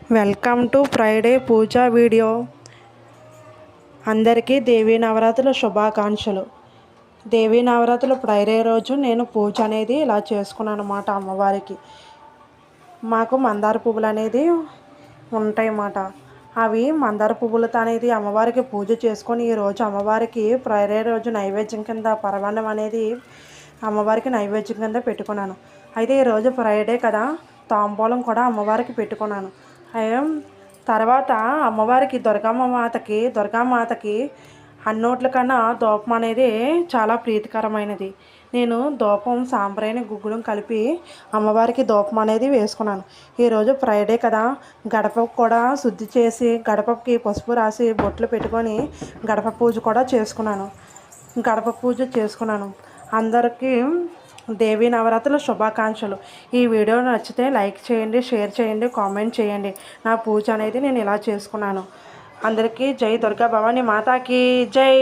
Welcome to Friday puja video. అందరికీ దేవీ నవరాత్రుల శుభాకాంక్షలు. దేవీ నవరాత్రుల ఫ్రైడే రోజు నేను పూజ అనేది ఇలా చేసుకున్నాను అన్నమాట. అమ్మవారికి మాకు మందార పువ్వులు అనేది ఉంటాయి అన్నమాట. అవి మందార పువ్వులతో అనేది అమ్మవారికి పూజ చేసుకొని ఈరోజు అమ్మవారికి ఫ్రైడే రోజు నైవేద్యం కింద పరమాన్నం అనేది అమ్మవారికి నైవేద్యం కింద పెట్టుకున్నాను. అయితే ఈరోజు ఫ్రైడే కదా, తాంబూలం కూడా అమ్మవారికి పెట్టుకున్నాను. తర్వాత అమ్మవారికి దుర్గామాతకి అన్నోట్ల కన్నా ధూపం అనేది చాలా ప్రీతికరమైనది. నేను ధూపం సాంబ్రాణి గుగ్గులం కలిపి అమ్మవారికి ధూపం అనేది వేసుకున్నాను. ఈరోజు ఫ్రైడే కదా, గడపకు కూడా శుద్ధి చేసి గడపకి పసుపు రాసి బొట్లు పెట్టుకొని గడప పూజ కూడా చేసుకున్నాను. అందరికీ దేవీ నవరాత్రుల శుభాకాంక్షలు. ఈ వీడియో నచ్చితే లైక్ చేయండి, షేర్ చేయండి, కామెంట్ చేయండి. నా పూజ అనేది నేను ఇలా చేసుకున్నాను. అందరికీ జై దుర్గా భవానీ మాతాకి జై.